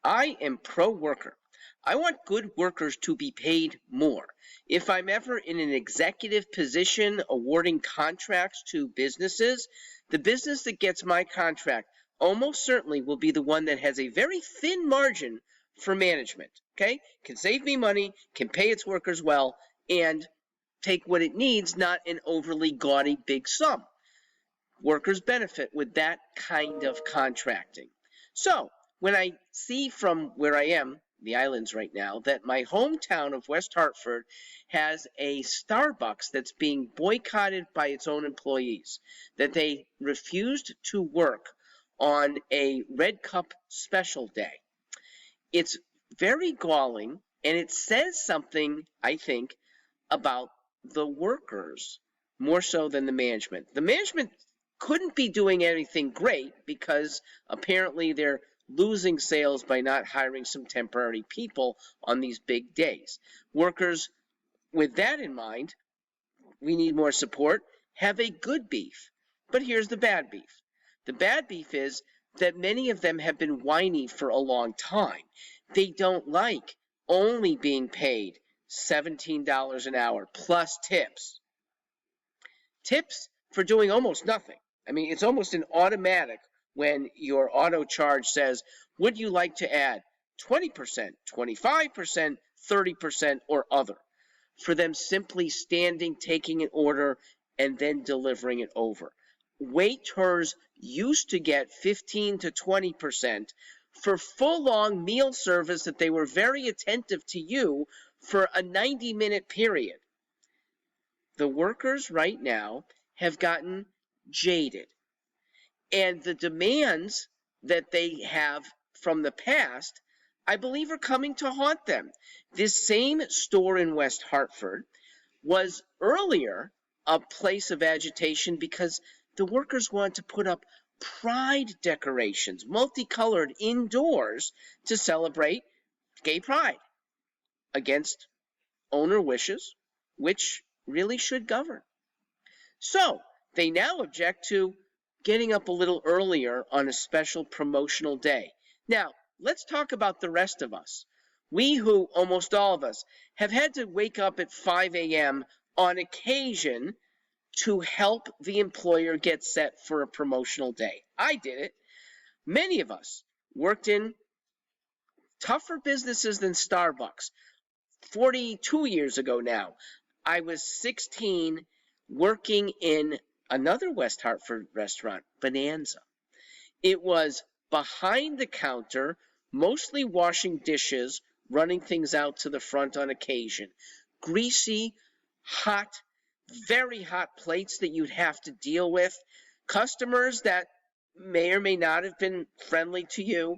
I am pro-worker. I want good workers to be paid more. If I'm ever in an executive position awarding contracts to businesses, the business that gets my contract almost certainly will be the one that has a very thin margin for management. Okay? Can save me money, can pay its workers well, and take what it needs, not an overly gaudy big sum. Workers benefit with that kind of contracting. So, when I see from where I am, the islands right now, that my hometown of West Hartford has a Starbucks that's being boycotted by its own employees, that they refused to work on a Red Cup special day, it's very galling, and it says something, I think, about the workers more so than the management. The management couldn't be doing anything great because apparently they're losing sales by not hiring some temporary people on these big days. Workers, with that in mind, we need more support, have a good beef. But here's the bad beef. The bad beef is that many of them have been whiny for a long time. They don't like only being paid $17 an hour plus tips. Tips for doing almost nothing. I mean, it's almost an automatic when your auto charge says, would you like to add 20%, 25%, 30%, or other? For them simply standing, taking an order, and then delivering it over. Waiters used to get 15 to 20% for full-on meal service that they were very attentive to you for a 90-minute period. The workers right now have gotten jaded. And the demands that they have from the past, I believe, are coming to haunt them. This same store in West Hartford was earlier a place of agitation because the workers wanted to put up pride decorations, multicolored indoors, to celebrate gay pride against owner wishes, which really should govern. So they now object to getting up a little earlier on a special promotional day. Now, let's talk about the rest of us. We who, almost all of us, have had to wake up at 5 a.m. on occasion to help the employer get set for a promotional day. I did it. Many of us worked in tougher businesses than Starbucks. 42 years ago now, I was 16 working in another West Hartford restaurant, Bonanza. It was behind the counter, mostly washing dishes, running things out to the front on occasion. Greasy, hot, very hot plates that you'd have to deal with. Customers that may or may not have been friendly to you,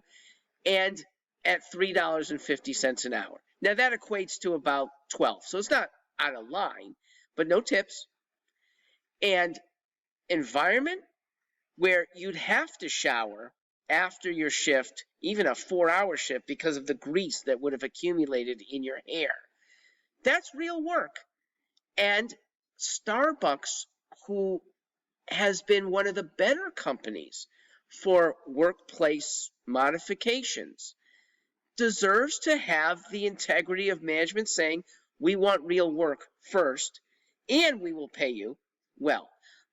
and at $3.50 an hour. Now that equates to about 12, so it's not out of line, but no tips. And environment where you'd have to shower after your shift, even a 4-hour shift, because of the grease that would have accumulated in your hair. That's real work. And Starbucks, who has been one of the better companies for workplace modifications, deserves to have the integrity of management saying, we want real work first, and we will pay you well.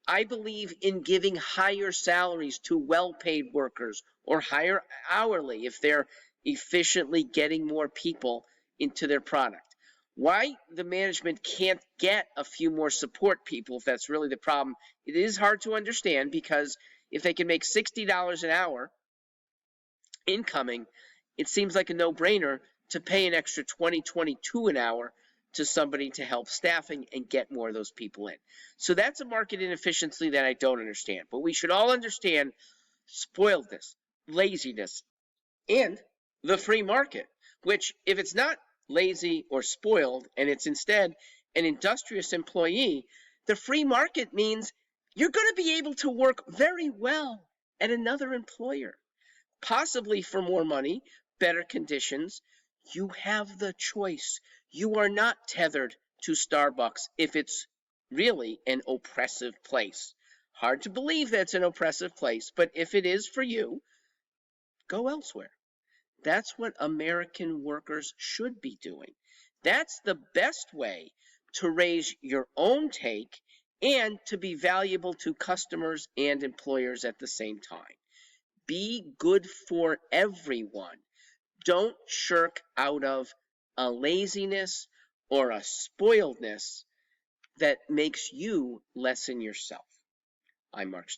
I believe in giving higher salaries to well-paid workers or higher hourly if they're efficiently getting more people into their product. Why the management can't get a few more support people, if that's really the problem, it is hard to understand, because if they can make $60 an hour incoming, it seems like a no-brainer to pay an extra $20, $22 an hour to somebody to help staffing and get more of those people in. So that's a market inefficiency that I don't understand. But we should all understand spoiledness, laziness, and the free market, which, if it's not lazy or spoiled, and it's instead an industrious employee, the free market means you're going to be able to work very well at another employer, possibly for more money, better conditions. You have the choice. You are not tethered to Starbucks if it's really an oppressive place. Hard to believe that's an oppressive place, but if it is for you, go elsewhere. That's what American workers should be doing. That's the best way to raise your own take and to be valuable to customers and employers at the same time. Be good for everyone. Don't shirk out of a laziness or a spoiledness that makes you lessen yourself. I'm Mark